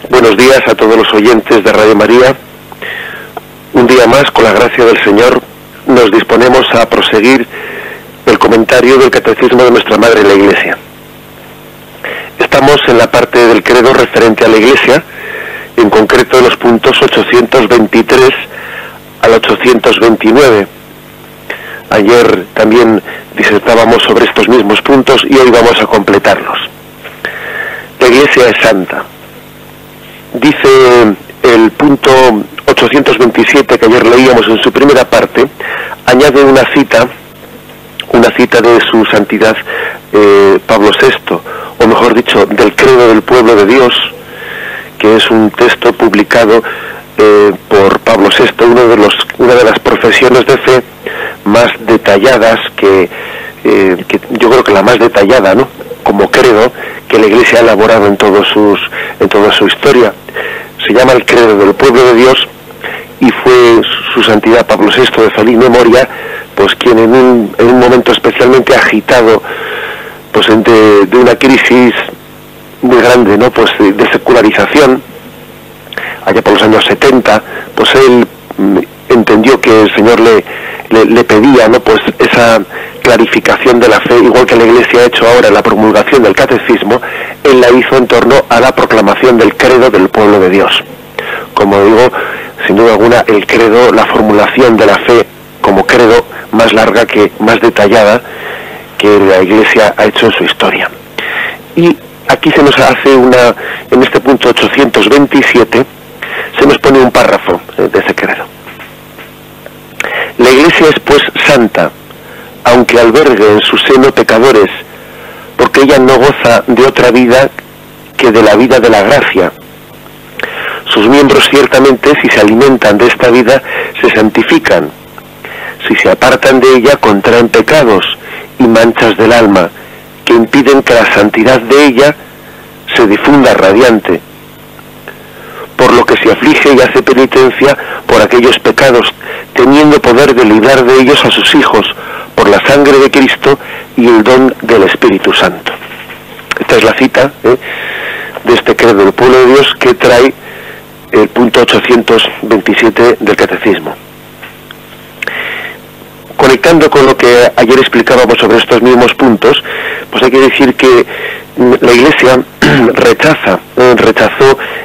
Buenos días a todos los oyentes de Radio María. Un día más, con la gracia del Señor, nos disponemos a proseguir el comentario del Catecismo de nuestra Madre la Iglesia. Estamos en la parte del credo referente a la Iglesia, en concreto en los puntos 823 al 829. Ayer también disertábamos sobre estos mismos puntos y hoy vamos a completarlos. La Iglesia es santa. Dice el punto 827 que ayer leíamos en su primera parte, añade una cita de su santidad Pablo VI, o mejor dicho, del credo del pueblo de Dios, que es un texto publicado por Pablo VI, una de las profesiones de fe más detalladas, que yo creo que la más detallada, ¿no?, como credo que la Iglesia ha elaborado en toda su historia. Se llama el credo del pueblo de Dios, y fue su santidad Pablo VI, de feliz memoria, pues quien en un momento especialmente agitado, pues de una crisis muy grande, ¿no?, pues de secularización, allá por los años 70, pues él entendió que el Señor le pedía, ¿no?, pues esa clarificación de la fe, igual que la Iglesia ha hecho ahora en la promulgación del Catecismo. Él la hizo en torno a la proclamación del credo del pueblo de Dios. Como digo, sin duda alguna, el credo, la formulación de la fe como credo más larga, más detallada que la Iglesia ha hecho en su historia. Y aquí se nos hace en este punto 827, se nos pone un párrafo de ese credo. La Iglesia es pues santa, aunque albergue en su seno pecadores, porque ella no goza de otra vida que de la vida de la gracia. Sus miembros ciertamente, si se alimentan de esta vida, se santifican. Si se apartan de ella, contraen pecados y manchas del alma, que impiden que la santidad de ella se difunda radiante. Por lo que se aflige y hace penitencia por aquellos pecados, teniendo poder de librar de ellos a sus hijos, por la sangre de Cristo y el don del Espíritu Santo. Esta es la cita de este credo del pueblo de Dios que trae el punto 827 del Catecismo. Conectando con lo que ayer explicábamos sobre estos mismos puntos, pues hay que decir que la Iglesia rechazó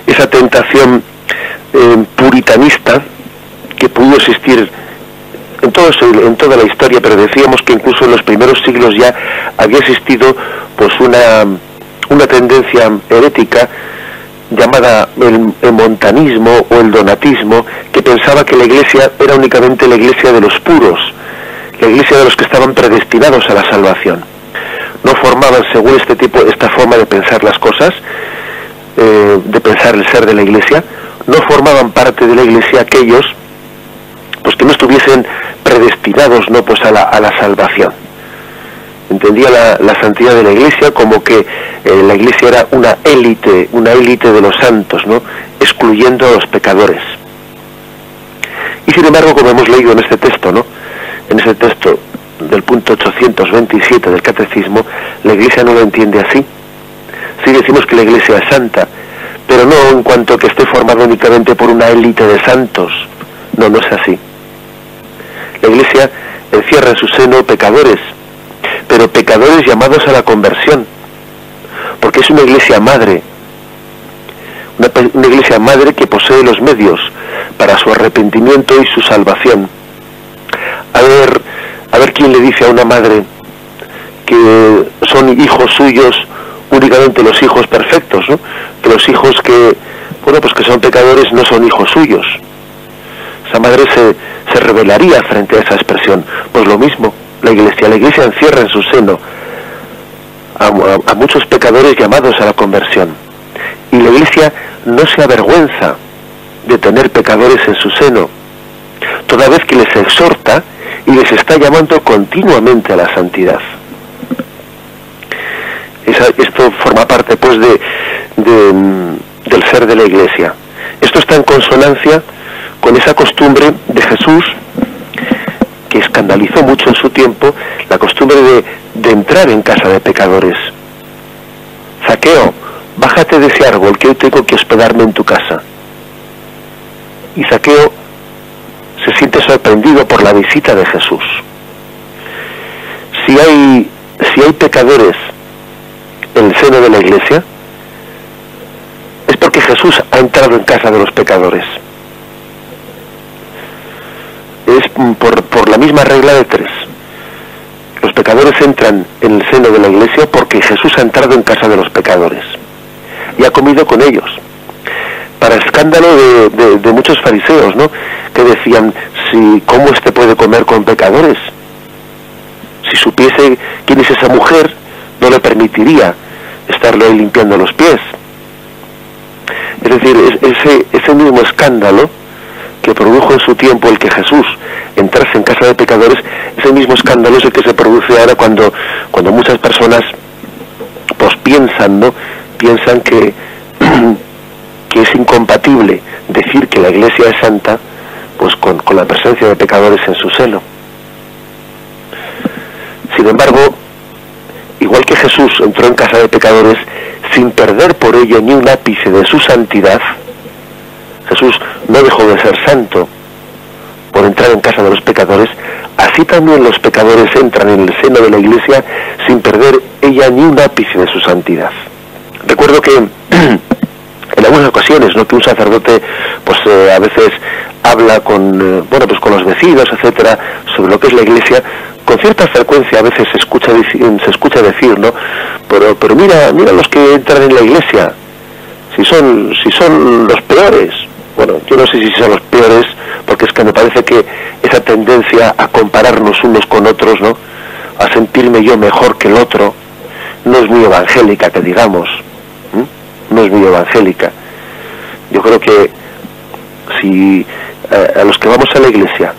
esa tentación puritanista que pudo existir en toda la historia, pero decíamos que incluso en los primeros siglos ya había existido pues una tendencia herética llamada el montanismo o el donatismo, que pensaba que la Iglesia era únicamente la Iglesia de los puros, la Iglesia de los que estaban predestinados a la salvación. No formaban, según esta forma de pensar las cosas, de pensar el ser de la Iglesia, no formaban parte de la Iglesia aquellos pues que no estuviesen predestinados, no, pues a la salvación. Entendía la santidad de la Iglesia como que la Iglesia era una élite de los santos, ¿no?, excluyendo a los pecadores. Y sin embargo, como hemos leído en este texto, ¿no?, en ese texto del punto 827 del Catecismo, la Iglesia no lo entiende así. Sí decimos que la Iglesia es santa, pero no en cuanto que esté formada únicamente por una élite de santos. No es así. La Iglesia encierra en su seno pecadores, pero pecadores llamados a la conversión, porque es una Iglesia madre, una Iglesia madre que posee los medios para su arrepentimiento y su salvación. A ver quién le dice a una madre que son hijos suyos únicamente los hijos perfectos, ¿no?, que los hijos que son pecadores no son hijos suyos. Esa madre se rebelaría frente a esa expresión. Pues lo mismo, la Iglesia encierra en su seno a muchos pecadores llamados a la conversión, y la Iglesia no se avergüenza de tener pecadores en su seno, toda vez que les exhorta y les está llamando continuamente a la santidad. Esto forma parte pues del ser de la Iglesia. Esto está en consonancia con esa costumbre de Jesús, que escandalizó mucho en su tiempo, la costumbre de entrar en casa de pecadores. Zaqueo bájate de ese árbol, que hoy tengo que hospedarme en tu casa. Y Zaqueo se siente sorprendido por la visita de Jesús. Si hay pecadores en el seno de la iglesia, es porque Jesús ha entrado en casa de los pecadores. Es por la misma regla de 3. Los pecadores entran en el seno de la iglesia porque Jesús ha entrado en casa de los pecadores y ha comido con ellos. Para escándalo de muchos fariseos, ¿no?, que decían, ¿cómo este puede comer con pecadores? Si supiese quién es esa mujer, no le permitiría estarle ahí limpiando los pies. Es decir, ese mismo escándalo que produjo en su tiempo el que Jesús entrase en casa de pecadores, ese mismo escándalo es el que se produce ahora cuando muchas personas pues piensan que es incompatible decir que la iglesia es santa pues con la presencia de pecadores en su seno. Sin embargo, igual que Jesús entró en casa de pecadores sin perder por ello ni un ápice de su santidad, Jesús no dejó de ser santo por entrar en casa de los pecadores, así también los pecadores entran en el seno de la iglesia sin perder ella ni un ápice de su santidad. Recuerdo que en algunas ocasiones, ¿no?, que un sacerdote pues a veces habla con los vecinos, etcétera, sobre lo que es la iglesia. Con cierta frecuencia a veces se escucha decir, ¿no?, pero mira los que entran en la iglesia, si son los peores. Bueno, yo no sé si son los peores, porque es que me parece que esa tendencia a compararnos unos con otros, ¿no?, a sentirme yo mejor que el otro, no es muy evangélica, que digamos. No es muy evangélica. Yo creo que si a los que vamos a la iglesia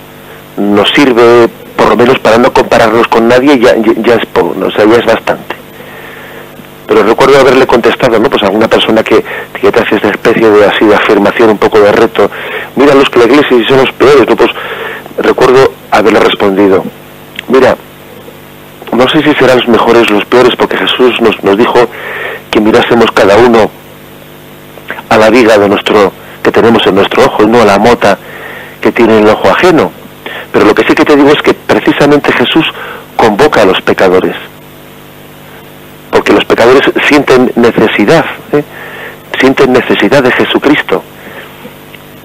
nos sirve por lo menos para no compararnos con nadie, ya es bastante. Pero recuerdo haberle contestado, ¿no?, pues a alguna persona que te hace esta especie de afirmación, un poco de reto, mira los que la iglesia si son los peores, ¿no? Pues recuerdo haberle respondido, mira, no sé si serán los mejores los peores, porque Jesús nos dijo que mirásemos cada uno a la viga que tenemos en nuestro ojo y no a la mota que tiene en el ojo ajeno. Pero lo que sí que te digo es que precisamente Jesús convoca a los pecadores, porque los pecadores sienten necesidad de Jesucristo.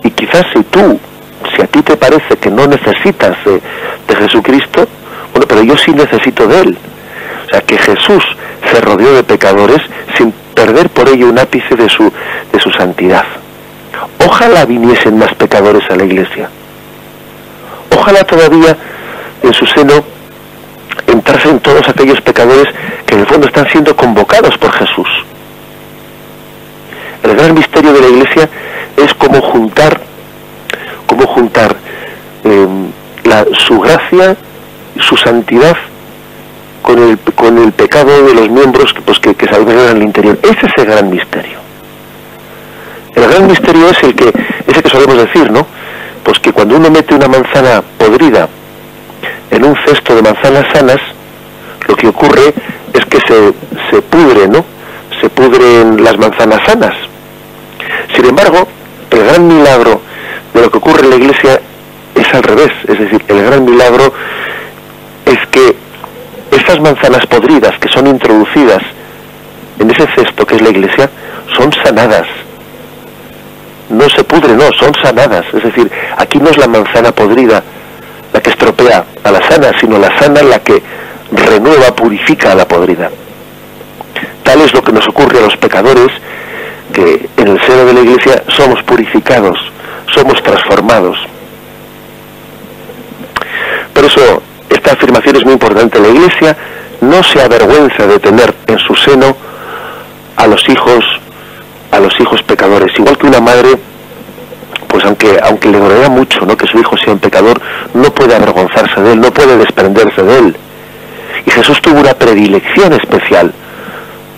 Y quizás si a ti te parece que no necesitas de Jesucristo, bueno, pero yo sí necesito de él. O sea, que Jesús se rodeó de pecadores sin perder por ello un ápice de su santidad. Ojalá viniesen más pecadores a la iglesia. Ojalá todavía en su seno entrasen todos aquellos pecadores que en el fondo están siendo convocados por Jesús. El gran misterio de la iglesia es cómo juntar su gracia, su santidad con el pecado de los miembros que se albergan en el interior. Ese es el gran misterio. El gran misterio es ese que solemos decir, ¿no? Pues que cuando uno mete una manzana podrida en un cesto de manzanas sanas, lo que ocurre es que se pudre, ¿no? Se pudren las manzanas sanas. Sin embargo, el gran milagro de lo que ocurre en la iglesia es al revés. Es decir, el gran milagro es que estas manzanas podridas que son introducidas en ese cesto que es la iglesia son sanadas. No se pudren, no, son sanadas. Es decir, aquí no es la manzana podrida la que estropea a la sana, sino la sana la que renueva, purifica a la podrida. Tal es lo que nos ocurre a los pecadores, que en el seno de la iglesia somos purificados, somos transformados. Por eso esta afirmación es muy importante. La iglesia no se avergüenza de tener en su seno a los hijos pecadores. Igual que una madre, pues aunque le dolerá mucho, ¿no?, que su hijo sea un pecador, no puede avergonzarse de él, no puede desprenderse de él. Y Jesús tuvo una predilección especial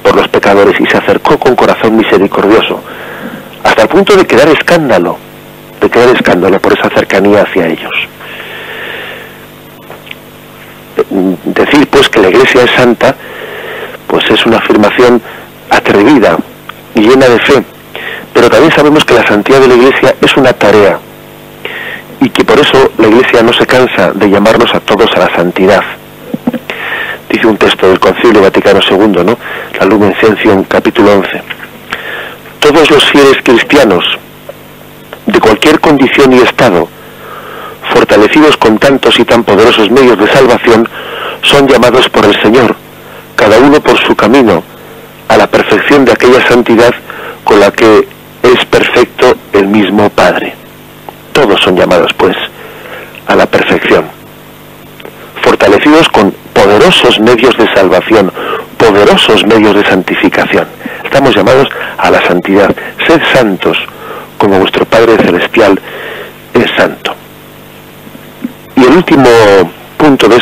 por los pecadores y se acercó con corazón misericordioso, hasta el punto de crear escándalo por esa cercanía hacia ellos. Decir pues que la iglesia es santa, pues es una afirmación atrevida, y llena de fe, pero también sabemos que la santidad de la Iglesia es una tarea, y que por eso la Iglesia no se cansa de llamarnos a todos a la santidad. Dice un texto del Concilio Vaticano II, ¿no? La Lumen Gentium, capítulo 11. Todos los fieles cristianos, de cualquier condición y estado, fortalecidos con tantos y tan poderosos medios de salvación, son llamados por el Señor, cada uno por su camino, a la perfección de aquella santidad con la que es perfecto el mismo Padre. Todos son llamados, pues, a la perfección, fortalecidos con poderosos medios de salvación, poderosos medios de santificación. Estamos llamados a la santidad. Sed santos, como vuestro Padre Celestial es santo. Y el último punto de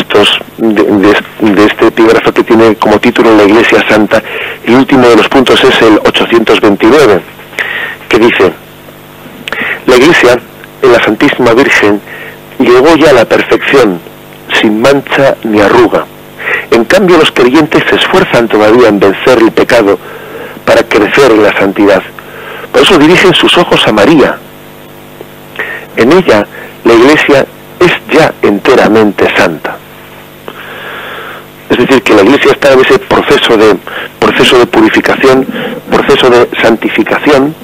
de este epígrafo, que tiene como título La Iglesia Santa, el último de los puntos es el 829, que dice: la Iglesia, en la Santísima Virgen, llegó ya a la perfección, sin mancha ni arruga. En cambio, los creyentes se esfuerzan todavía en vencer el pecado para crecer en la santidad. Por eso dirigen sus ojos a María. En ella, la Iglesia es ya enteramente santa. Es decir, que la Iglesia está en ese proceso de purificación, proceso de santificación,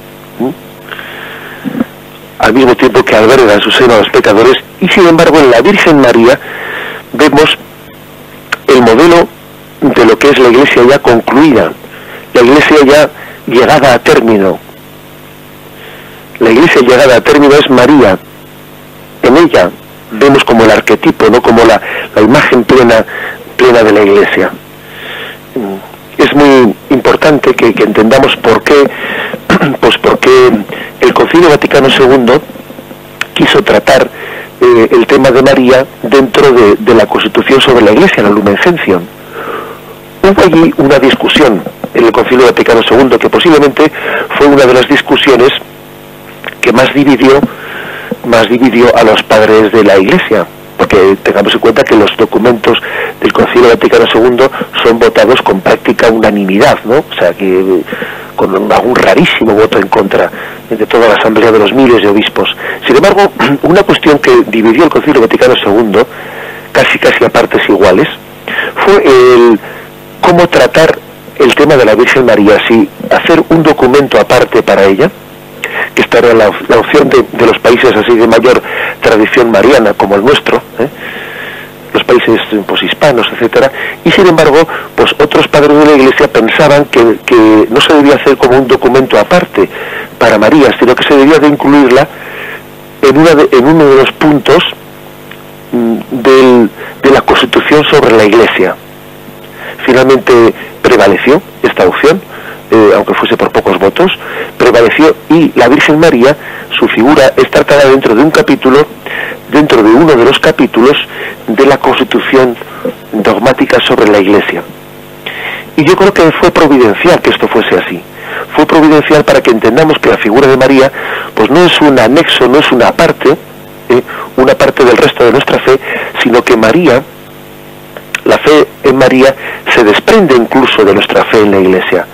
al mismo tiempo que alberga en su seno a los pecadores, y sin embargo en la Virgen María vemos el modelo de lo que es la Iglesia ya concluida, la Iglesia ya llegada a término. La Iglesia llegada a término es María. En ella vemos como el arquetipo, no como la imagen plena de la Iglesia. Es muy importante que entendamos por qué, pues porque el Concilio Vaticano II quiso tratar el tema de María dentro de la Constitución sobre la Iglesia, la Lumen Gentium. Hubo allí una discusión en el Concilio Vaticano II que posiblemente fue una de las discusiones que más dividió a los padres de la Iglesia, porque tengamos en cuenta que los documentos del Concilio Vaticano II son votados con práctica unanimidad, ¿no? O sea, que con algún rarísimo voto en contra de toda la Asamblea de los miles de obispos. Sin embargo, una cuestión que dividió el Concilio Vaticano II, casi a partes iguales, fue el cómo tratar el tema de la Virgen María, si hacer un documento aparte para ella, que esta era la opción de los países así de mayor tradición mariana como el nuestro, los países pues hispanos, etcétera, y sin embargo pues otros padres de la Iglesia pensaban que no se debía hacer como un documento aparte para María, sino que se debía de incluirla en uno de los puntos de la Constitución sobre la Iglesia. Finalmente prevaleció esta opción, aunque fuese por pocos votos, prevaleció, y la Virgen María, su figura es tratada dentro de uno de los capítulos de la Constitución dogmática sobre la Iglesia. Y yo creo que fue providencial que esto fuese así. Fue providencial para que entendamos que la figura de María pues no es un anexo, no es una parte del resto de nuestra fe, sino que María, la fe en María se desprende incluso de nuestra fe en la Iglesia.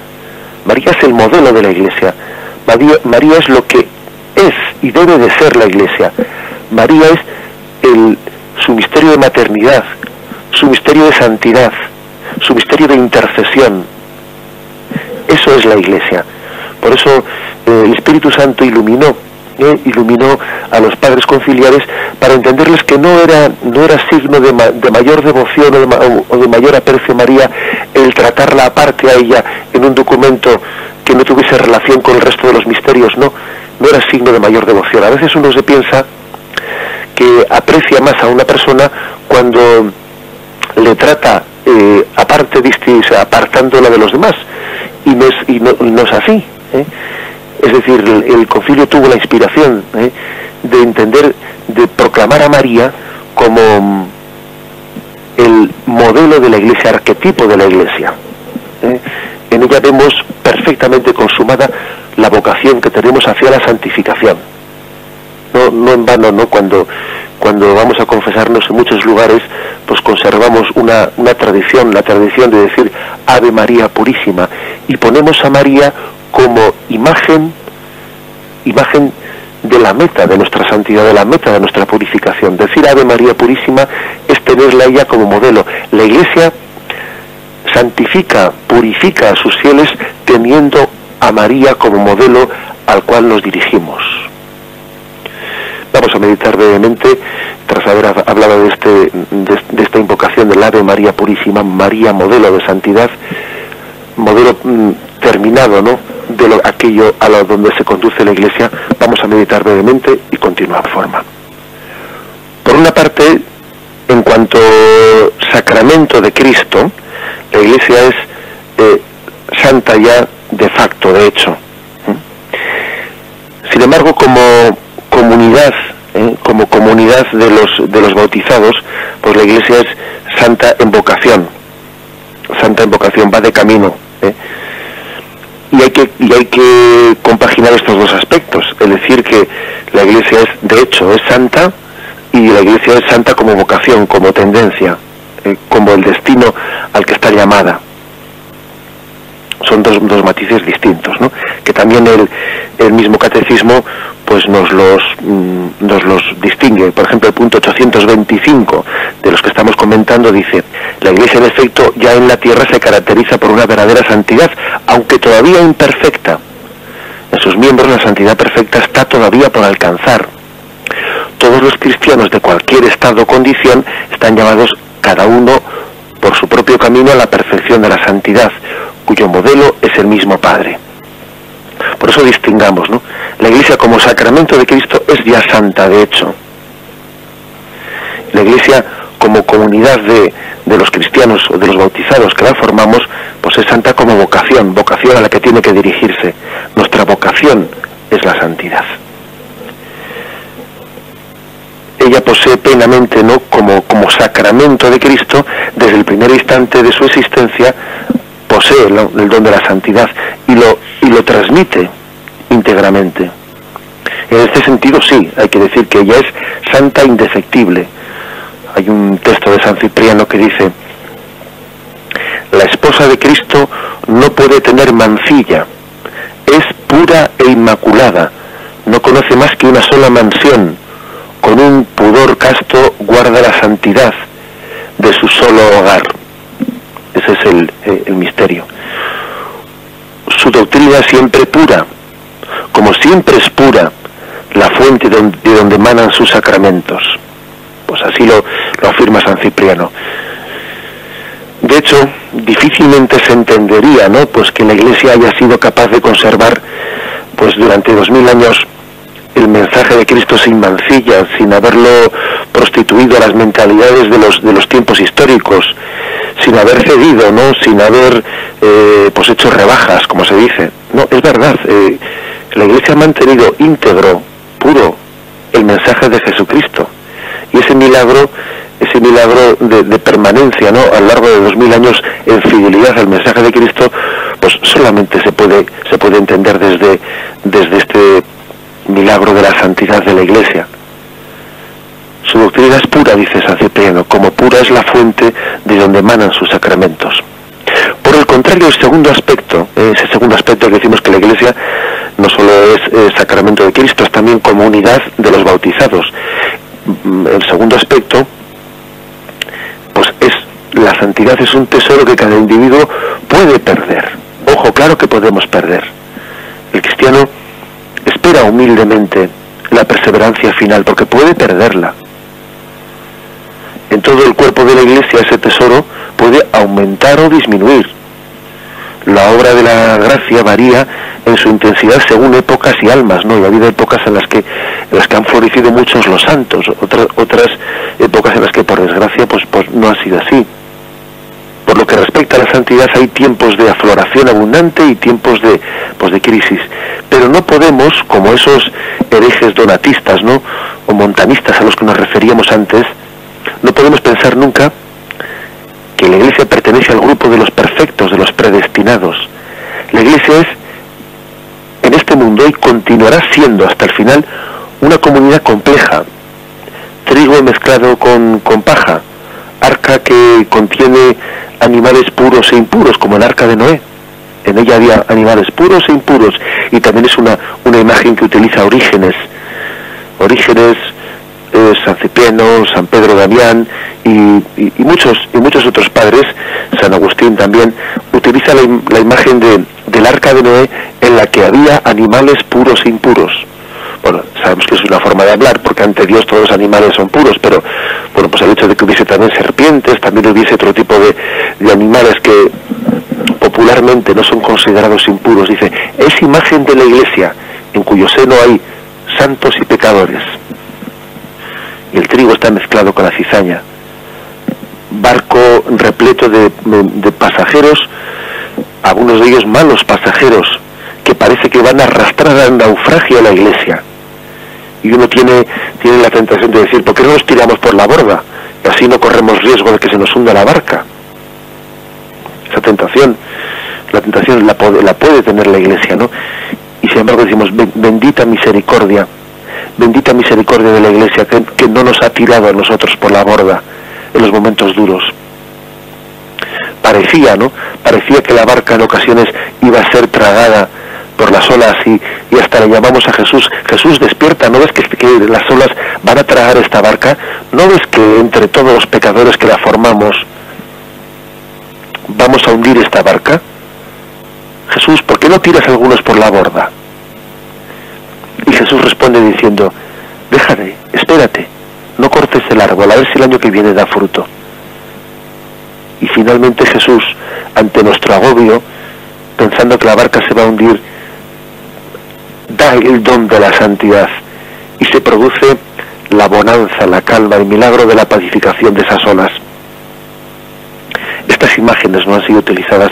María es el modelo de la Iglesia. María es lo que es y debe de ser la Iglesia. María es su misterio de maternidad, su misterio de santidad, su misterio de intercesión. Eso es la Iglesia. Por eso el Espíritu Santo iluminó a los padres conciliares para entenderles que no era signo de mayor devoción o de mayor aprecio a María el tratarla aparte a ella en un documento que no tuviese relación con el resto de los misterios. No era signo de mayor devoción. A veces uno se piensa que aprecia más a una persona cuando le trata aparte, apartándola de los demás, y no es así, Es decir, el concilio tuvo la inspiración de entender, de proclamar a María como el modelo de la Iglesia, arquetipo de la Iglesia. En ella vemos perfectamente consumada la vocación que tenemos hacia la santificación. No en vano, ¿no? Cuando vamos a confesarnos en muchos lugares, pues conservamos una tradición, la tradición de decir Ave María Purísima, y ponemos a María como imagen de la meta de nuestra santidad, de la meta de nuestra purificación. Decir Ave María Purísima es tenerla a ella como modelo. La Iglesia santifica, purifica a sus fieles teniendo a María como modelo al cual nos dirigimos. Vamos a meditar brevemente, tras haber hablado de esta invocación del Ave María Purísima, María modelo de santidad, modelo terminado, ¿no?, de aquello a lo donde se conduce la Iglesia. Vamos a meditar brevemente y continuar forma. Por una parte, en cuanto sacramento de Cristo, la Iglesia es santa ya de facto, de hecho. Sin embargo, como comunidad de los bautizados, pues la Iglesia es santa en vocación, va de camino. Y hay que compaginar estos dos aspectos, es decir, que la Iglesia es santa, y la Iglesia es santa como vocación, como tendencia, como el destino al que está llamada. Son dos matices distintos, ¿no?, que también el mismo catecismo pues nos los distingue. Por ejemplo, el punto 825 de los que estamos comentando dice: la Iglesia, en efecto, ya en la tierra se caracteriza por una verdadera santidad, aunque todavía imperfecta. En sus miembros la santidad perfecta está todavía por alcanzar. Todos los cristianos de cualquier estado o condición están llamados, cada uno por su propio camino, a la perfección de la santidad, cuyo modelo es el mismo Padre. Por eso distingamos, ¿no? La Iglesia como sacramento de Cristo es ya santa, de hecho. La Iglesia como comunidad de los cristianos o de los bautizados que la formamos, pues es santa como vocación a la que tiene que dirigirse. Nuestra vocación es la santidad. Ella posee plenamente, ¿no?, como sacramento de Cristo, desde el primer instante de su existencia, posee el don de la santidad y lo transmite íntegramente. En este sentido, sí, hay que decir que ella es santa indefectible. Hay un texto de San Cipriano que dice: la esposa de Cristo no puede tener mancilla, es pura e inmaculada, no conoce más que una sola mansión, con un pudor casto guarda la santidad de su solo hogar. Ese es el misterio. Su doctrina siempre pura, como siempre es pura la fuente de donde emanan sus sacramentos. Pues así lo afirma San Cipriano. De hecho, difícilmente se entendería, ¿no?, pues que la Iglesia haya sido capaz de conservar, pues durante 2000 años, el mensaje de Cristo sin mancilla, sin haberlo prostituido a las mentalidades de los tiempos históricos, sin haber cedido, ¿no?, sin haber pues hecho rebajas, como se dice. No, es verdad, la Iglesia ha mantenido íntegro, puro, el mensaje de Jesucristo, y ese milagro de permanencia, ¿no?, a lo largo de 2000 años en fidelidad al mensaje de Cristo, pues solamente se puede entender desde este milagro de la santidad de la Iglesia. Su doctrina es pura, dice San Cipriano, como pura es la fuente de donde emanan sus sacramentos. Por el contrario, ese segundo aspecto que decimos que la Iglesia no solo es sacramento de Cristo, es también comunidad de los bautizados. El segundo aspecto, pues la santidad es un tesoro que cada individuo puede perder. Ojo, claro que podemos perder. El cristiano espera humildemente la perseverancia final, porque puede perderla. En todo el cuerpo de la Iglesia ese tesoro puede aumentar o disminuir. La obra de la gracia varía en su intensidad según épocas y almas, ¿no? Y ha habido épocas en las que han florecido muchos los santos, otras épocas en las que, por desgracia, pues no ha sido así. Por lo que respecta a la santidad, hay tiempos de afloración abundante y tiempos de crisis. Pero no podemos, como esos herejes donatistas, ¿no?, o montanistas a los que nos referíamos antes, no podemos pensar nunca que la Iglesia pertenece al grupo de los perfectos, de los predestinados. La Iglesia es, en este mundo, y continuará siendo hasta el final, una comunidad compleja, trigo mezclado con paja, arca que contiene animales puros e impuros, como el arca de Noé. En ella había animales puros e impuros, y también es una imagen que utiliza Orígenes, San Cipriano, San Pedro Damián y muchos otros padres, San Agustín también, utiliza la imagen del arca de Noé, en la que había animales puros e impuros. Bueno, sabemos que es una forma de hablar, porque ante Dios todos los animales son puros, pero bueno, pues el hecho de que hubiese también serpientes, también hubiese otro tipo de animales que popularmente no son considerados impuros, dice, es imagen de la Iglesia, en cuyo seno hay santos y pecadores. Y el trigo está mezclado con la cizaña. Barco repleto de pasajeros, algunos de ellos malos pasajeros, que parece que van a arrastrar al naufragio a la Iglesia. Y uno tiene la tentación de decir, ¿por qué no nos tiramos por la borda? Y así no corremos riesgo de que se nos hunda la barca. Esa tentación, la puede tener la Iglesia, ¿no? Y sin embargo decimos, bendita misericordia de la Iglesia, que no nos ha tirado a nosotros por la borda en los momentos duros. Parecía que la barca en ocasiones iba a ser tragada por las olas, y hasta le llamamos a Jesús, Jesús, despierta, ¿no ves que las olas van a tragar esta barca? ¿No ves que entre todos los pecadores que la formamos vamos a hundir esta barca? Jesús, ¿por qué no tiras a algunos por la borda? Y Jesús responde diciendo, déjate, espérate, no cortes el árbol, a ver si el año que viene da fruto. Y finalmente Jesús, ante nuestro agobio, pensando que la barca se va a hundir, da el don de la santidad, y se produce la bonanza, la calma, el milagro de la pacificación de esas olas. Estas imágenes no han sido utilizadas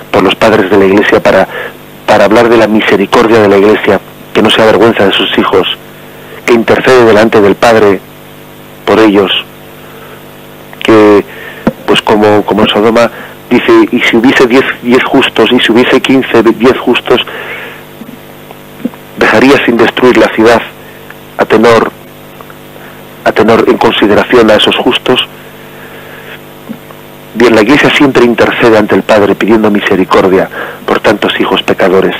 por los padres de la Iglesia para hablar de la misericordia de la Iglesia, que no se avergüenza de sus hijos, que intercede delante del Padre por ellos, que pues como en Sodoma dice, y si hubiese 10 justos, y si hubiese 10 justos, dejaría sin destruir la ciudad a tenor en consideración a esos justos. Bien, la Iglesia siempre intercede ante el Padre pidiendo misericordia por tantos hijos pecadores.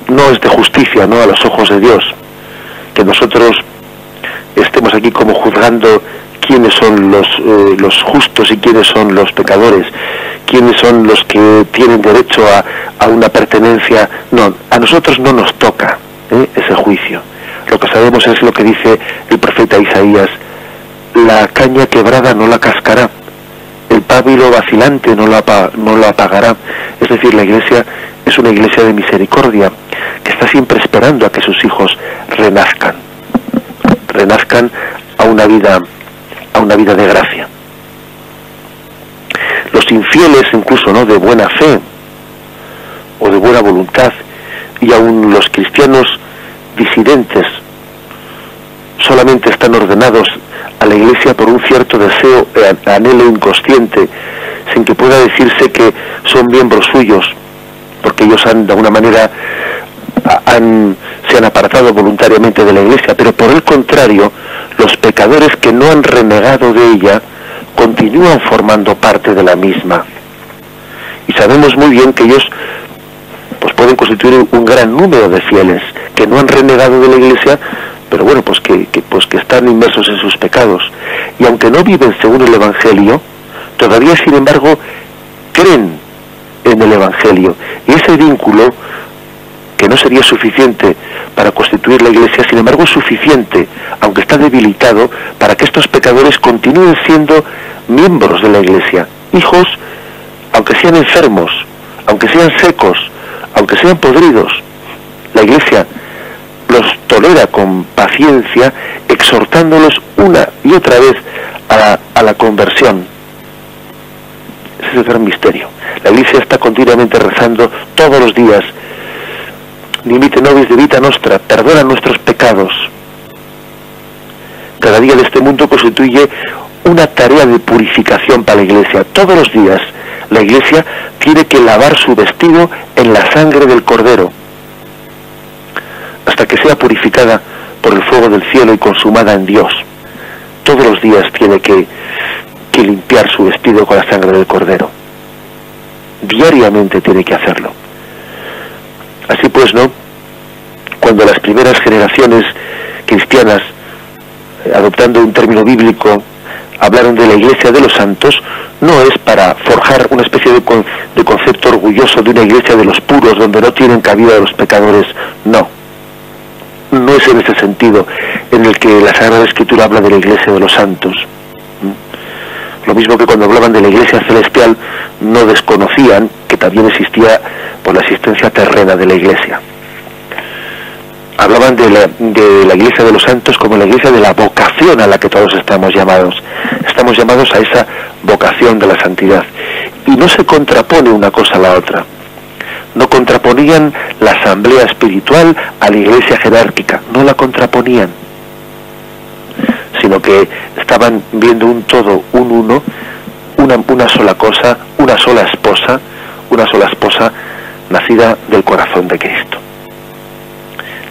No es de justicia, ¿no?, a los ojos de Dios, que nosotros estemos aquí como juzgando quiénes son los justos y quiénes son los pecadores, quiénes son los que tienen derecho a una pertenencia. No, a nosotros no nos toca ese juicio. Lo que sabemos es lo que dice el profeta Isaías: la caña quebrada no la cascará, el pábilo vacilante no la apagará. Es decir, la Iglesia es una Iglesia de misericordia, que está siempre esperando a que sus hijos renazcan a una vida de gracia. Los infieles, incluso, ¿no?, de buena fe o de buena voluntad, y aún los cristianos disidentes, solamente están ordenados a la Iglesia por un cierto deseo, anhelo inconsciente, sin que pueda decirse que son miembros suyos, porque ellos de alguna manera se han apartado voluntariamente de la Iglesia. Pero por el contrario, los pecadores que no han renegado de ella continúan formando parte de la misma, y sabemos muy bien que ellos pues pueden constituir un gran número de fieles que no han renegado de la Iglesia, pero bueno, pues que están inmersos en sus pecados, y aunque no viven según el Evangelio, todavía sin embargo creen en el Evangelio, y ese vínculo, que no sería suficiente para constituir la Iglesia, sin embargo es suficiente, aunque está debilitado, para que estos pecadores continúen siendo miembros de la Iglesia, hijos, aunque sean enfermos, aunque sean secos, aunque sean podridos. La Iglesia los tolera con paciencia, exhortándolos una y otra vez a la conversión. Ese es el gran misterio. La Iglesia está continuamente rezando todos los días: Dimite nobis de vita nostra, perdona nuestros pecados. Cada día de este mundo constituye una tarea de purificación para la Iglesia. Todos los días la Iglesia tiene que lavar su vestido en la sangre del Cordero, hasta que sea purificada por el fuego del cielo y consumada en Dios. Todos los días tiene que limpiar su vestido con la sangre del Cordero. diariamente tiene que hacerlo. Así pues, ¿no? Cuando las primeras generaciones cristianas, adoptando un término bíblico, hablaron de la Iglesia de los santos, no es para forjar una especie de concepto orgulloso de una Iglesia de los puros, donde no tienen cabida los pecadores. No. No es en ese sentido en el que la Sagrada Escritura habla de la Iglesia de los santos. Lo mismo que cuando hablaban de la Iglesia celestial, no desconocían que también existía por la existencia terrena de la Iglesia. Hablaban de la Iglesia de los santos como la Iglesia de la vocación a la que todos estamos llamados. Estamos llamados a esa vocación de la santidad. Y no se contrapone una cosa a la otra. No contraponían la asamblea espiritual a la Iglesia jerárquica. No la contraponían. Sino que estaban viendo un todo, un uno, una sola cosa, una sola esposa nacida del corazón de Cristo.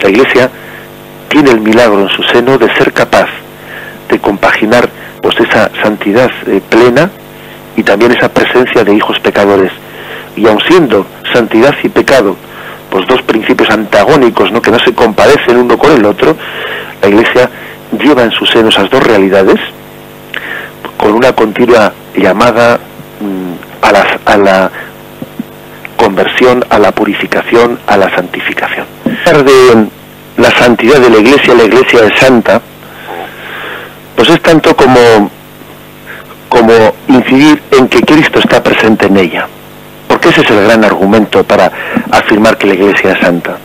La Iglesia tiene el milagro en su seno de ser capaz de compaginar pues esa santidad plena y también esa presencia de hijos pecadores. Y aun siendo santidad y pecado pues dos principios antagónicos, ¿no?, que no se compadecen uno con el otro, la Iglesia lleva en su seno esas dos realidades con una continua llamada a la conversión, a la purificación, a la santificación. De la santidad de la Iglesia es santa, pues es tanto como incidir en que Cristo está presente en ella, porque ese es el gran argumento para afirmar que la Iglesia es santa.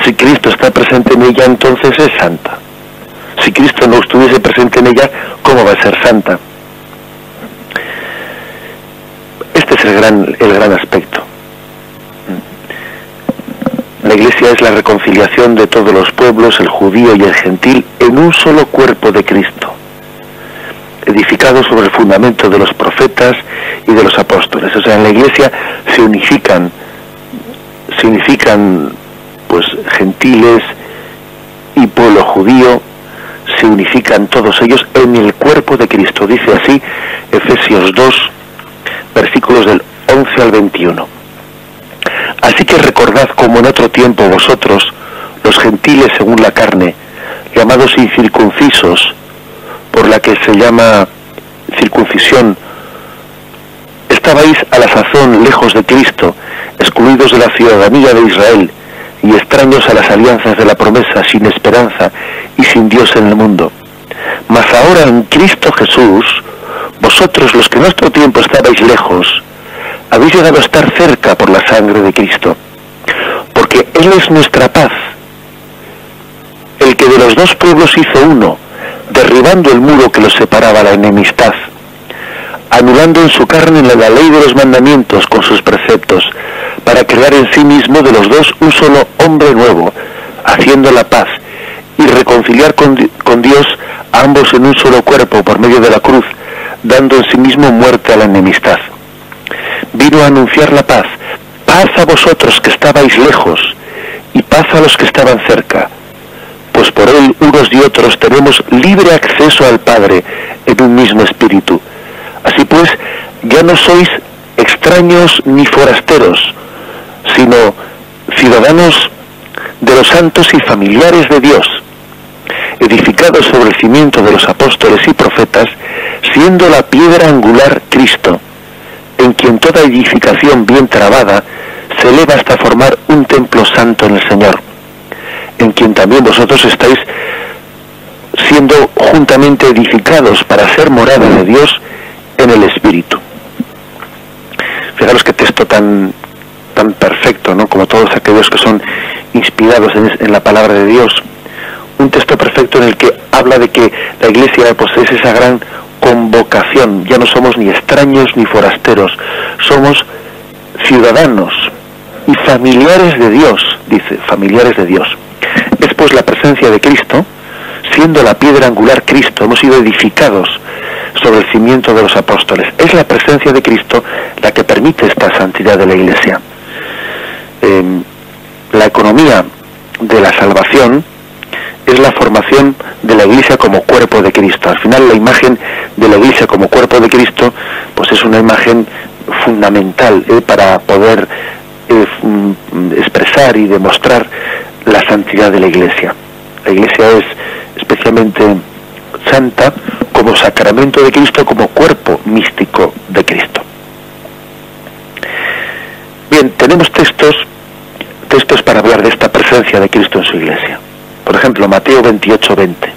Si Cristo está presente en ella, entonces es santa. Si Cristo no estuviese presente en ella, ¿cómo va a ser santa? Este es el gran aspecto. La Iglesia es la reconciliación de todos los pueblos, el judío y el gentil, en un solo cuerpo de Cristo, edificado sobre el fundamento de los profetas y de los apóstoles. O sea, en la Iglesia se unifican pues gentiles y pueblo judío, se unifican todos ellos en el cuerpo de Cristo. Dice así Efesios 2, versículos del 11 al 21. Así que recordad como en otro tiempo vosotros, los gentiles según la carne, llamados incircuncisos, por la que se llama circuncisión, estabais a la sazón lejos de Cristo, excluidos de la ciudadanía de Israel, y extraños a las alianzas de la promesa, sin esperanza y sin Dios en el mundo. Mas ahora en Cristo Jesús, vosotros los que en nuestro tiempo estabais lejos, habéis llegado a estar cerca por la sangre de Cristo, porque Él es nuestra paz, el que de los dos pueblos hizo uno, derribando el muro que los separaba, la enemistad, anulando en su carne la ley de los mandamientos con sus preceptos, para crear en sí mismo de los dos un solo hombre nuevo, haciendo la paz, y reconciliar con Dios a ambos en un solo cuerpo por medio de la cruz, dando en sí mismo muerte a la enemistad. Vino a anunciar la paz, paz a vosotros que estabais lejos, y paz a los que estaban cerca, pues por Él unos y otros tenemos libre acceso al Padre en un mismo espíritu. Así pues, ya no sois extraños ni forasteros, sino ciudadanos de los santos y familiares de Dios, edificados sobre el cimiento de los apóstoles y profetas, siendo la piedra angular Cristo, en quien toda edificación bien trabada se eleva hasta formar un templo santo en el Señor, en quien también vosotros estáis siendo juntamente edificados para ser morada de Dios en el Espíritu. Fijaros qué texto tan perfecto, ¿no?, como todos aquellos que son inspirados en la palabra de Dios. Un texto perfecto en el que habla de que la Iglesia pues es esa gran convocación. Ya no somos ni extraños ni forasteros, somos ciudadanos y familiares de Dios, dice, familiares de Dios. Es pues la presencia de Cristo, siendo la piedra angular Cristo, hemos sido edificados sobre el cimiento de los apóstoles. Es la presencia de Cristo la que permite esta santidad de la Iglesia. La economía de la salvación es la formación de la Iglesia como cuerpo de Cristo. Al final la imagen de la Iglesia como cuerpo de Cristo pues es una imagen fundamental para poder expresar y demostrar la santidad de la Iglesia. La Iglesia es especialmente santa como sacramento de Cristo, como cuerpo místico de Cristo. Bien, tenemos textos para hablar de esta presencia de Cristo en su Iglesia. Por ejemplo, Mateo 28:20.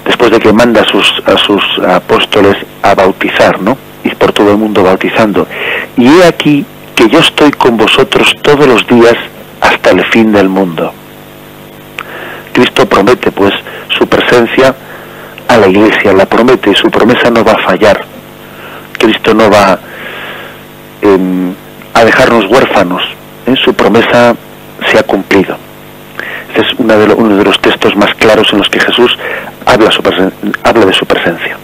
Después de que manda a sus apóstoles a bautizar, ¿no? Y por todo el mundo bautizando. Y he aquí que yo estoy con vosotros todos los días hasta el fin del mundo. Cristo promete, pues, su presencia a la Iglesia, la promete, y su promesa no va a fallar. Cristo no va a dejarnos huérfanos, su promesa se ha cumplido. Este es uno de los textos más claros en los que Jesús habla de su presencia.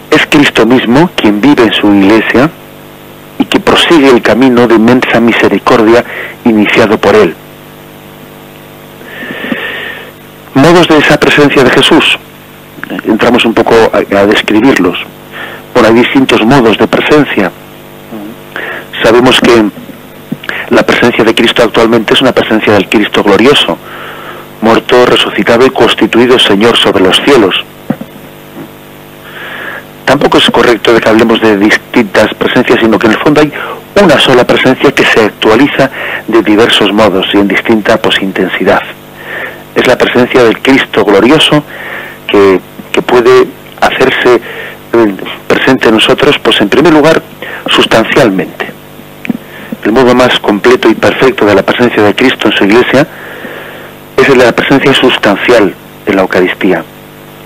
Es Cristo mismo quien vive en su Iglesia y que prosigue el camino de inmensa misericordia iniciado por Él. Modos de esa presencia de Jesús. Entramos un poco a describirlos. Bueno, hay distintos modos de presencia. Sabemos que la presencia de Cristo actualmente es una presencia del Cristo glorioso, muerto, resucitado y constituido Señor sobre los cielos. Tampoco es correcto de que hablemos de distintas presencias, sino que en el fondo hay una sola presencia que se actualiza de diversos modos y en distinta intensidad. Es la presencia del Cristo glorioso que puede hacerse presente en nosotros, pues en primer lugar, sustancialmente. El modo más completo y perfecto de la presencia de Cristo en su Iglesia es el de la presencia sustancial en la Eucaristía.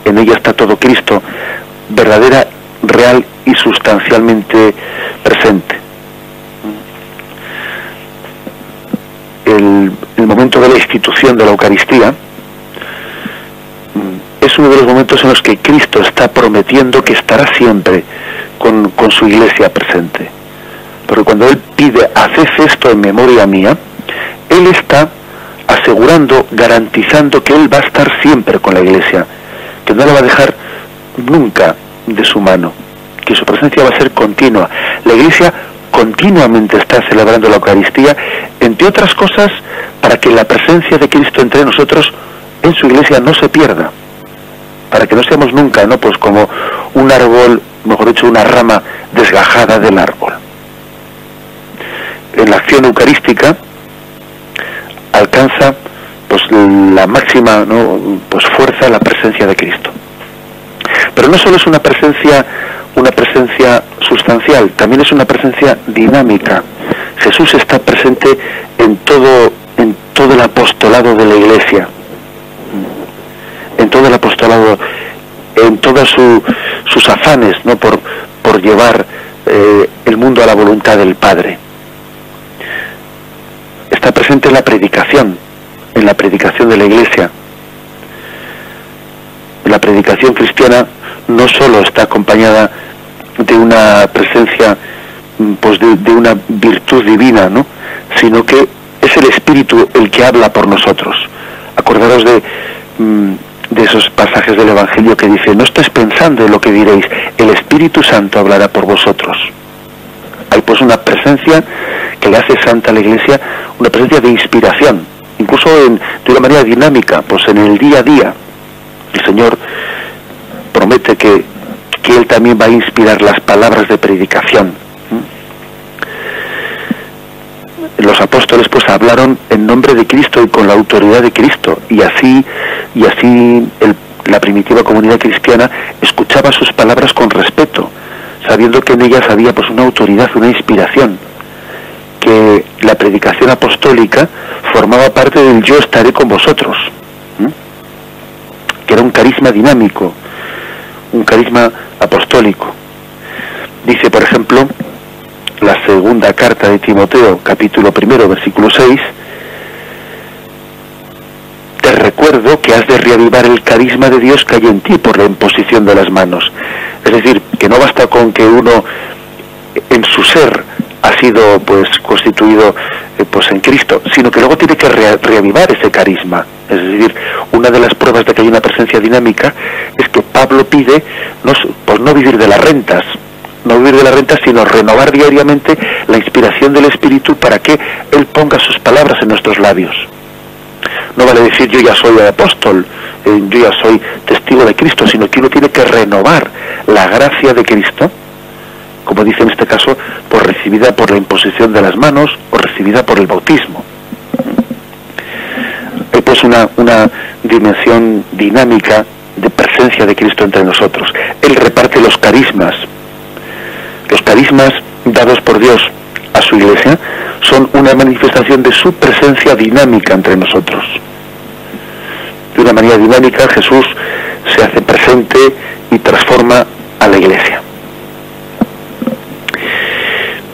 En ella está todo Cristo, verdadera, real y sustancialmente presente. El momento de la institución de la Eucaristía es uno de los momentos en los que Cristo está prometiendo que estará siempre con su Iglesia presente. Porque cuando Él pide, haced esto en memoria mía, Él está asegurando, garantizando que Él va a estar siempre con la Iglesia, que no la va a dejar nunca de su mano, que su presencia va a ser continua. La Iglesia continuamente está celebrando la Eucaristía, entre otras cosas, para que la presencia de Cristo entre nosotros en su Iglesia no se pierda, para que no seamos nunca, ¿no?, pues como un árbol, mejor dicho, una rama desgajada del árbol. En la acción eucarística alcanza, pues, la máxima, ¿no?, pues fuerza la presencia de Cristo. Pero no solo es una presencia sustancial, también es una presencia dinámica. Jesús está presente en todo el apostolado de la Iglesia, en todo el apostolado, en todos sus afanes, ¿no?, por llevar el mundo a la voluntad del Padre. Está presente en la predicación de la Iglesia. La predicación cristiana no solo está acompañada de una presencia, pues de una virtud divina, ¿no?, sino que es el Espíritu el que habla por nosotros. Acordaros de esos pasajes del Evangelio que dice: no estéis pensando en lo que diréis, el Espíritu Santo hablará por vosotros. Hay pues una presencia que le hace santa a la Iglesia, una presencia de inspiración, incluso de una manera dinámica, pues en el día a día. El Señor promete que Él también va a inspirar las palabras de predicación. Los apóstoles pues hablaron en nombre de Cristo y con la autoridad de Cristo, y así la primitiva comunidad cristiana escuchaba sus palabras con respeto, sabiendo que en ellas había pues una autoridad, una inspiración, que la predicación apostólica formaba parte del yo estaré con vosotros, que era un carisma dinámico, un carisma apostólico. Dice, por ejemplo, la segunda carta de Timoteo, capítulo 1, versículo 6, te recuerdo que has de reavivar el carisma de Dios que hay en ti por la imposición de las manos. Es decir, que no basta con que uno en su ser ha sido pues constituido pues en Cristo, sino que luego tiene que reavivar ese carisma. Es decir, una de las pruebas de que hay una presencia dinámica es que Pablo pide pues no vivir de las rentas, sino renovar diariamente la inspiración del Espíritu para que Él ponga sus palabras en nuestros labios. No vale decir yo ya soy apóstol, yo ya soy testigo de Cristo, sino que uno tiene que renovar la gracia de Cristo, como dice en este caso, por recibida por la imposición de las manos o recibida por el bautismo. Hay pues una dimensión dinámica de presencia de Cristo entre nosotros. Él reparte los carismas. Los carismas dados por Dios a su Iglesia son una manifestación de su presencia dinámica entre nosotros. De una manera dinámica, Jesús se hace presente y transforma a la Iglesia.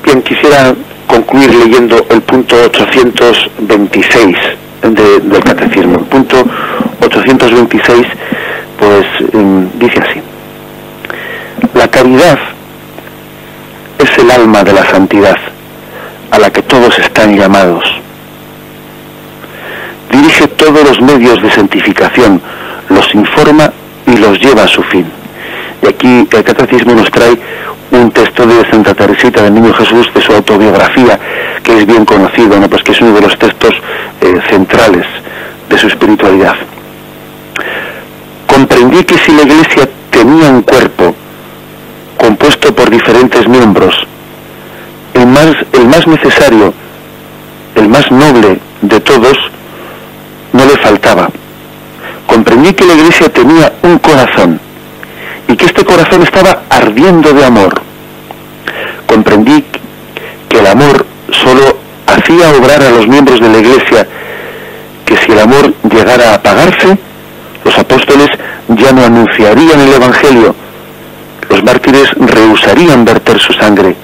Bien, quisiera concluir leyendo el punto 826 del Catecismo. El punto 826, pues, dice así: la caridad es el alma de la santidad, a la que todos están llamados. Dirige todos los medios de santificación, los informa y los lleva a su fin. Y aquí el Catecismo nos trae un texto de Santa Teresita del Niño Jesús, de su autobiografía, que es bien conocido, ¿no? Pues que es uno de los textos centrales de su espiritualidad. Comprendí que si la Iglesia tenía un cuerpo compuesto por diferentes miembros, el más necesario, el más noble de todos, no le faltaba. Comprendí que la Iglesia tenía un corazón y que este corazón estaba ardiendo de amor. Comprendí que el amor solo hacía obrar a los miembros de la Iglesia, que si el amor llegara a apagarse, los apóstoles ya no anunciarían el Evangelio, los mártires rehusarían verter su sangre.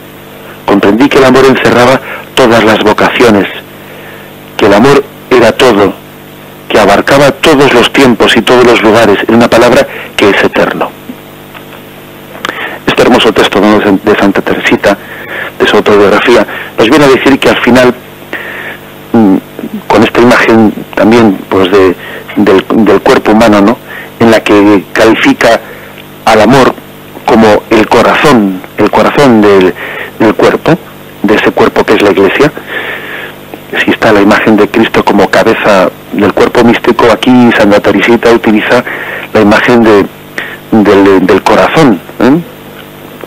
Comprendí que el amor encerraba todas las vocaciones, que el amor era todo, que abarcaba todos los tiempos y todos los lugares, en una palabra, que es eterno. Este hermoso texto de Santa Teresita, de su autobiografía, nos viene a decir que al final, con esta imagen también pues del cuerpo humano, ¿no?, en la que califica al amor como el corazón del cuerpo, de ese cuerpo que es la Iglesia. Si está la imagen de Cristo como cabeza del cuerpo místico, aquí Santa Teresita utiliza la imagen del corazón,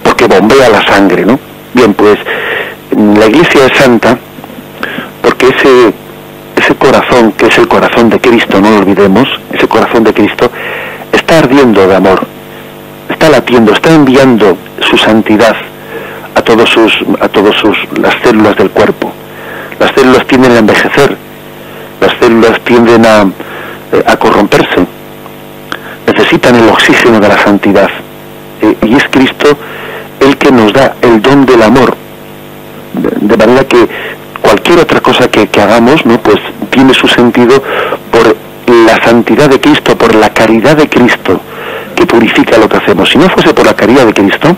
porque bombea la sangre, ¿no? Bien, pues la Iglesia es santa porque ese corazón, que es el corazón de Cristo, no lo olvidemos, ese corazón de Cristo está ardiendo de amor, está latiendo, está enviando su santidad a todas las células del cuerpo. Las células tienden a envejecer, las células tienden a corromperse, necesitan el oxígeno de la santidad, y es Cristo el que nos da el don del amor, de manera que cualquier otra cosa que hagamos, ¿no?, pues tiene su sentido por la santidad de Cristo, por la caridad de Cristo, que purifica lo que hacemos. Si no fuese por la caridad de Cristo,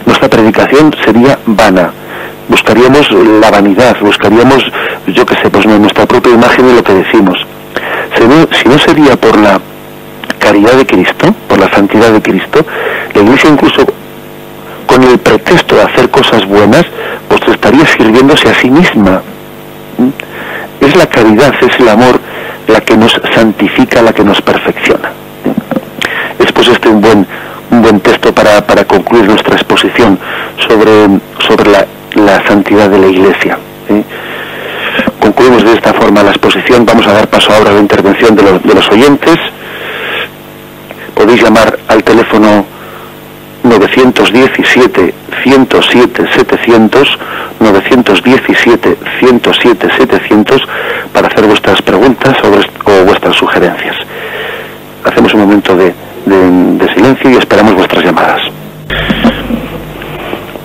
nuestra predicación sería vana. Buscaríamos la vanidad, buscaríamos, yo qué sé, pues nuestra propia imagen de lo que decimos. Si no sería por la caridad de Cristo, por la santidad de Cristo, la Iglesia, incluso con el pretexto de hacer cosas buenas, pues estaría sirviéndose a sí misma. Es la caridad, es el amor la que nos santifica, la que nos perfecciona. Es pues un buen texto para concluir nuestra exposición sobre la santidad de la Iglesia. Concluimos de esta forma la exposición. Vamos a dar paso ahora a la intervención de los oyentes. Podéis llamar al teléfono 917-107-700, 917-107-700, para hacer vuestras preguntas o vuestras sugerencias. Hacemos un momento de silencio y esperamos vuestras llamadas.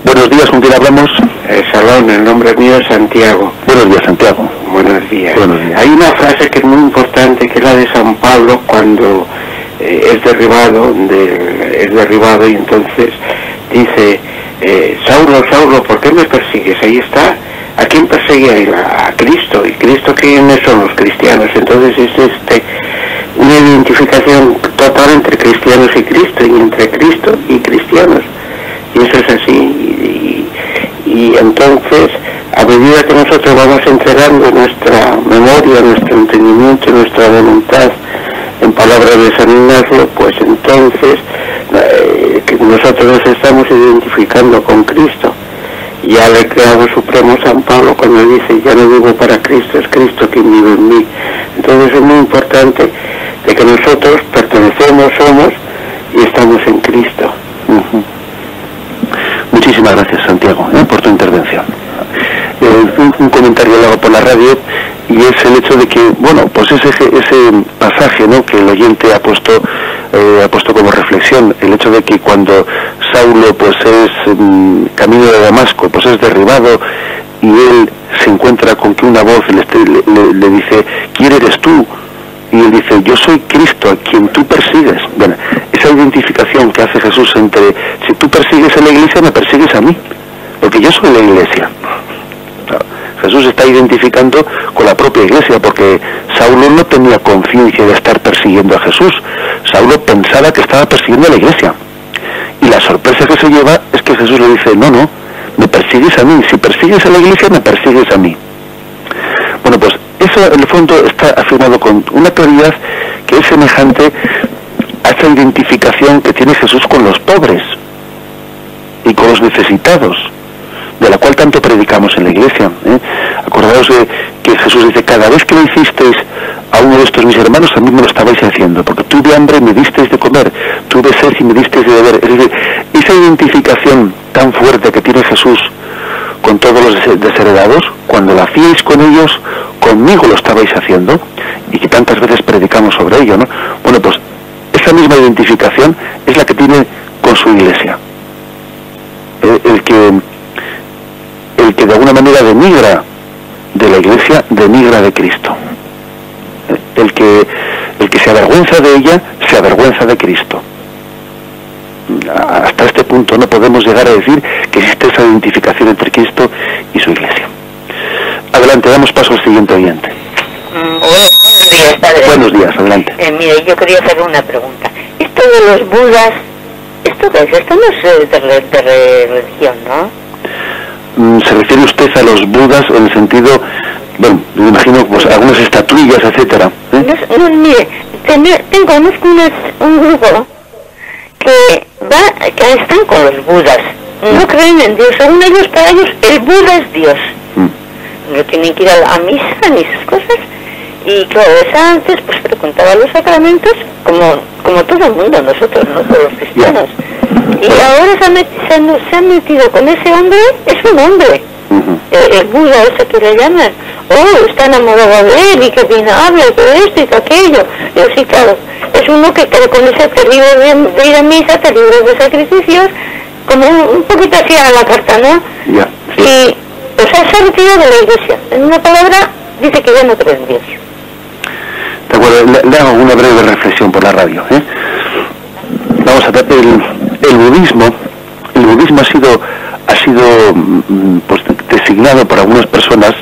Buenos días, ¿con quién hablamos? Salón, el nombre mío es Santiago. Buenos días, Santiago. Buenos días. Buenos días. Hay una frase que es muy importante, que es la de San Pablo, cuando es derribado y entonces dice, Saulo, Saulo, ¿por qué me persigues? Ahí está. ¿A quién persigue? A Cristo. ¿Y Cristo quiénes son los cristianos? Entonces es una identificación total entre cristianos y Cristo, y entre Cristo y cristianos. Y eso es así. Y entonces, a medida que nosotros vamos entregando nuestra memoria, nuestro entendimiento, nuestra voluntad en palabras de San Ignacio, pues entonces que nosotros nos estamos identificando con Cristo. Ya el creador supremo San Pablo cuando dice, ya no vivo para Cristo, es Cristo quien vive en mí. Entonces es muy importante de que nosotros pertenecemos, somos y estamos en Cristo. Muchísimas gracias, Santiago, por tu intervención. Un comentario lo hago por la radio, y es el hecho de que, bueno, pues ese pasaje, ¿no?, que el oyente ha puesto como reflexión, el hecho de que cuando Saulo pues es camino de Damasco, pues es derribado, y él se encuentra con que una voz le dice, ¿quién eres tú? Y él dice, yo soy Cristo, a quien tú persigues. Bueno, esa identificación que hace Jesús entre, si tú persigues a la iglesia, me persigues a mí, porque yo soy la iglesia. Jesús está identificando con la propia iglesia, porque Saulo no tenía conciencia de estar persiguiendo a Jesús. Saulo pensaba que estaba persiguiendo a la iglesia. Y la sorpresa que se lleva es que Jesús le dice, no, me persigues a mí. Si persigues a la iglesia, me persigues a mí. Bueno, pues eso en el fondo está afirmado con una claridad que es semejante a esa identificación que tiene Jesús con los pobres y con los necesitados, de la cual tanto predicamos en la iglesia. Acordaos de que Jesús dice, cada vez que lo hicisteis a uno de estos mis hermanos, a mí me lo estabais haciendo, porque tuve hambre y me disteis de comer, tuve sed y me disteis de beber. Es decir, esa identificación tan fuerte que tiene Jesús con todos los desheredados, cuando la hacíais con ellos, conmigo lo estabais haciendo, y que tantas veces predicamos sobre ello, ¿no? Bueno, pues esa misma identificación es la que tiene con su iglesia. El que de alguna manera denigra de la iglesia, denigra de Cristo. El que se avergüenza de ella, se avergüenza de Cristo. Hasta este punto no podemos llegar a decir que existe esa identificación entre Cristo y su iglesia. Adelante, damos paso al siguiente oyente. Buenos días, padre. Buenos días, adelante. Mire, yo quería hacer una pregunta. Esto de los budas, ¿esto qué es? Esto no es de religión, ¿no? ¿Se refiere usted a los budas en el sentido, bueno, me imagino, pues algunas estatuillas, etcétera? No, mire, conozco un grupo que están con los budas, no creen en Dios, según ellos, para ellos el Buda es Dios. No tienen que ir a misa ni esas cosas, y claro, antes pues frecuentaban los sacramentos como todo el mundo, nosotros, no todos los cristianos. Y ahora se han metido con ese hombre, es un hombre, el Buda ese que le llaman, está enamorado de él, y que viene, habla de esto y de aquello. Yo sí, claro, es uno que con ese te libre de ir a misa, te libre de sacrificios, como un poquito así a la carta, ¿no? Y, o sea, se ha retirado de la iglesia. En una palabra, dice que ya no cree en Dios. De acuerdo, le hago una breve reflexión por la radio. Vamos a ver, el budismo ha sido pues, designado por algunas personas,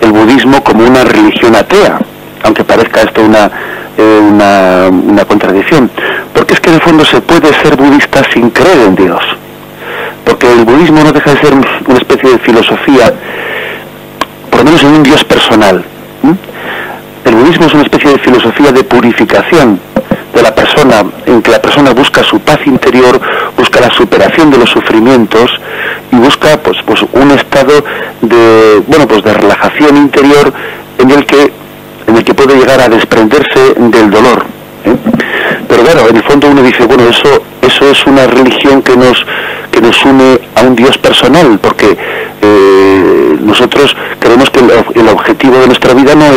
el budismo, como una religión atea, aunque parezca esto una contradicción, porque es que en el fondo se puede ser budista sin creer en Dios, porque el budismo no deja de ser una especie de filosofía, por lo menos en un Dios personal. El budismo es una especie de filosofía de purificación de la persona, en que la persona busca su paz interior, busca la superación de los sufrimientos y busca pues un estado de relajación interior en el que puede llegar a desprenderse del dolor. Pero claro, en el fondo uno dice, bueno, eso es una religión que nos une a un Dios personal, porque nosotros creemos que el objetivo de nuestra vida no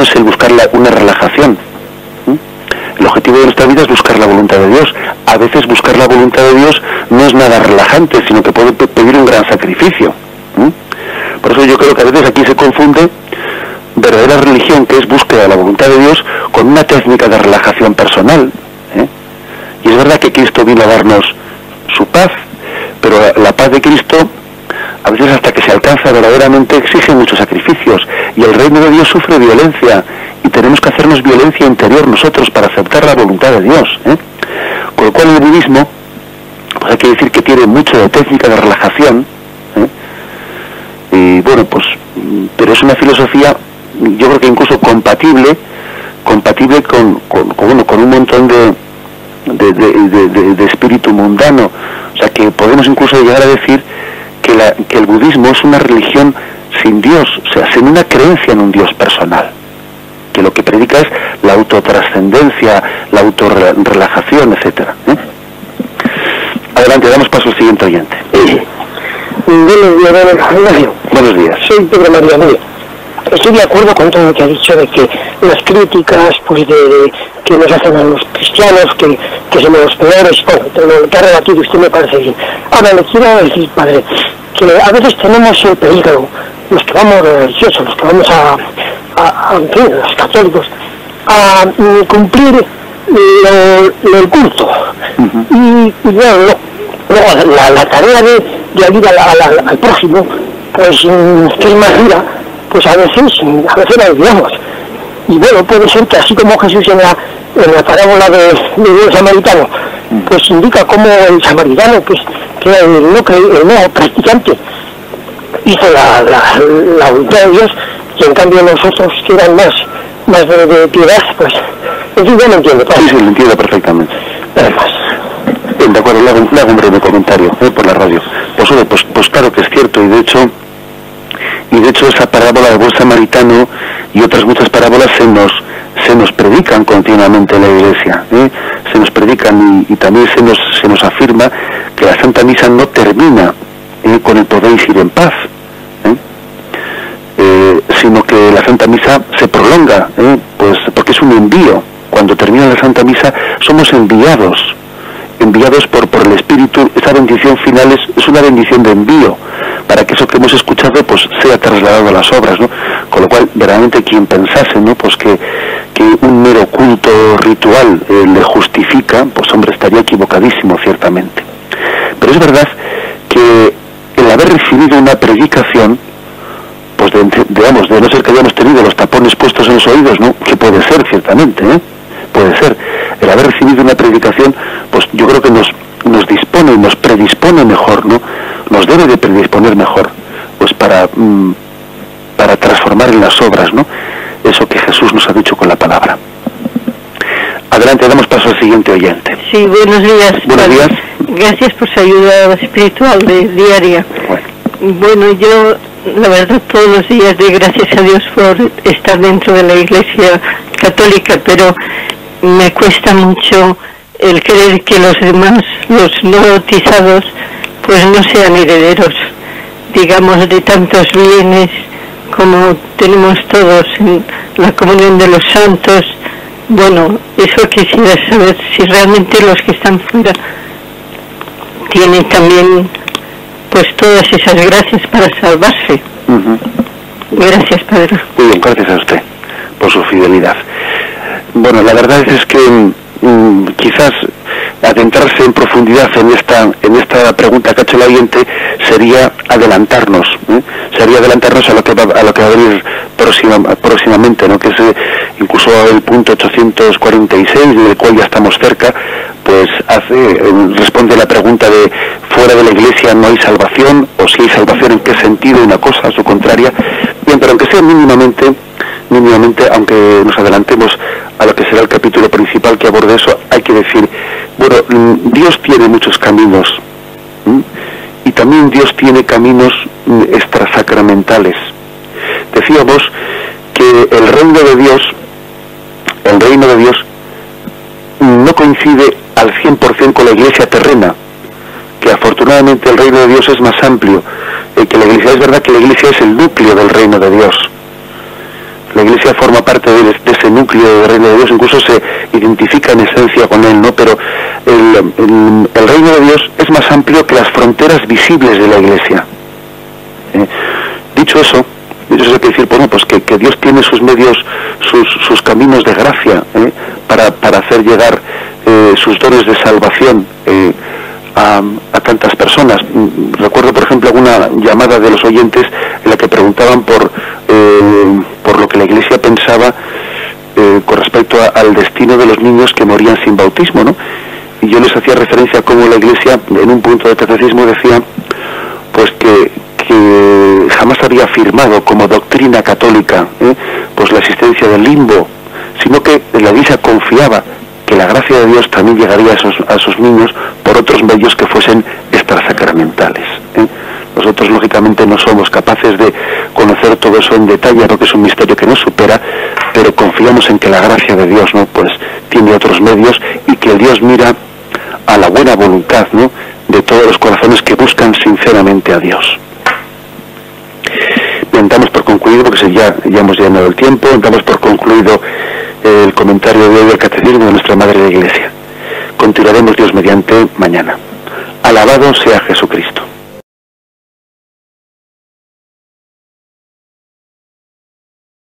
es el buscar una relajación. El objetivo de nuestra vida es buscar la voluntad de Dios. A veces buscar la voluntad de Dios no es nada relajante, sino que puede pedir un gran sacrificio. Por eso yo creo que a veces aquí se confunde verdadera religión, que es búsqueda de la voluntad de Dios, con una técnica de relajación personal. Y es verdad que Cristo vino a darnos su paz, pero pero la paz de Cristo, a veces hasta que se alcanza verdaderamente, exige muchos sacrificios, y el reino de Dios sufre violencia, y tenemos que hacernos violencia interior nosotros para aceptar la voluntad de Dios, ¿eh? Con lo cual el budismo, pues hay que decir que tiene mucho de técnica de relajación, ¿eh? Y bueno, pues, pero es una filosofía, yo creo que incluso compatible con un montón de espíritu mundano. O sea, que podemos incluso llegar a decir que el budismo es una religión sin Dios, o sea, sin una creencia en un Dios personal, que lo que predica es la autotrascendencia, la autorrelajación, etcétera, ¿eh? Adelante, damos paso al siguiente oyente. Buenos días. Soy Pedro María Núñez. Estoy de acuerdo con todo lo que ha dicho, de que las críticas pues que nos hacen a los cristianos, que somos los peores, bueno, lo que ha rebatido usted me parece bien. Ahora le quiero decir, padre, que a veces tenemos el peligro, los que vamos religiosos, los que vamos en fin, los católicos, a cumplir el culto. Y bueno, la tarea de ayudar al prójimo, pues que es más dura, pues a veces la olvidamos. Y bueno, puede ser que así como Jesús en la parábola del samaritano, pues indica cómo el samaritano, pues que el no practicante hizo la voluntad de Dios, y en cambio nosotros que eran más de piedad, pues en fin, ya lo entiendo. Sí, lo entiendo perfectamente. Además. Bien, de acuerdo, le hago un breve comentario por la radio. Pues claro que es cierto, y de hecho esa parábola del buen samaritano y otras muchas parábolas se nos predican continuamente en la Iglesia, ¿eh? Se nos predican y también se nos afirma que la Santa Misa no termina con el podéis ir en paz, sino que la Santa Misa se prolonga, pues porque es un envío. Cuando termina la Santa Misa somos enviados por el Espíritu. Esa bendición final es una bendición de envío, para que eso que hemos escuchado pues sea trasladado a las obras, ¿no? Con lo cual, verdaderamente quien pensase, ¿no?, pues que un mero culto ritual le justifica, pues hombre, estaría equivocadísimo ciertamente. Pero es verdad que el haber recibido una predicación, pues de no ser que hayamos tenido los tapones puestos en los oídos, ¿no?, que puede ser ciertamente, puede ser, el haber recibido una predicación, pues yo creo que nos dispone y nos predispone mejor, ¿no? Nos debe de predisponer mejor, pues para transformar en las obras, ¿no?, eso que Jesús nos ha dicho con la palabra. Adelante, damos paso al siguiente oyente. Sí, buenos días. Buenos días. Gracias por su ayuda espiritual diaria. Bueno, yo la verdad todos los días doy gracias a Dios por estar dentro de la Iglesia Católica, pero me cuesta mucho el creer que los demás, los no bautizados, pues no sean herederos, digamos, de tantos bienes como tenemos todos en la comunión de los santos. Bueno, eso quisiera saber si realmente los que están fuera tienen también pues todas esas gracias para salvarse. Gracias, Padre. Muy bien, gracias a usted por su fidelidad. Bueno, la verdad es que quizás adentrarse en profundidad en esta pregunta que ha hecho el oyente sería adelantarnos a lo que va a venir próximamente, ¿no?, que es incluso el punto 846, del cual ya estamos cerca, pues responde la pregunta de fuera de la Iglesia no hay salvación, o si hay salvación, en qué sentido, una cosa a su contraria. Bien, pero aunque sea mínimamente, aunque nos adelantemos a lo que será el capítulo principal que aborde eso, hay que decir, bueno, Dios tiene muchos caminos, y también Dios tiene caminos extrasacramentales. Decíamos que el reino de Dios no coincide al 100% con la Iglesia terrena, que afortunadamente el reino de Dios es más amplio que la Iglesia. Es verdad que la Iglesia es el núcleo del reino de Dios. La Iglesia forma parte de ese núcleo del reino de Dios, incluso se identifica en esencia con él, ¿no? Pero el reino de Dios es más amplio que las fronteras visibles de la Iglesia. Dicho eso hay que decir, bueno, pues que Dios tiene sus medios, sus caminos de gracia, para hacer llegar sus dones de salvación a tantas personas. recuerdo, por ejemplo, alguna llamada de los oyentes en la que preguntaban por lo que la Iglesia pensaba con respecto al destino de los niños que morían sin bautismo, ¿no? Y yo les hacía referencia a cómo la Iglesia, en un punto del catecismo, decía pues que jamás había afirmado como doctrina católica pues la existencia del limbo, sino que la Iglesia confiaba que la gracia de Dios también llegaría a esos niños por otros medios que fuesen extrasacramentales. Nosotros, lógicamente, no somos capaces de conocer todo eso en detalle, porque es un misterio que nos supera, pero confiamos en que la gracia de Dios, ¿no?, pues tiene otros medios, y que Dios mira a la buena voluntad, ¿no?, de todos los corazones que buscan sinceramente a Dios. Bien, damos por concluido, porque ya hemos llenado el tiempo, damos por concluido el comentario de hoy del Catecismo de nuestra Madre la Iglesia. Continuaremos, Dios mediante, mañana. Alabado sea Jesucristo.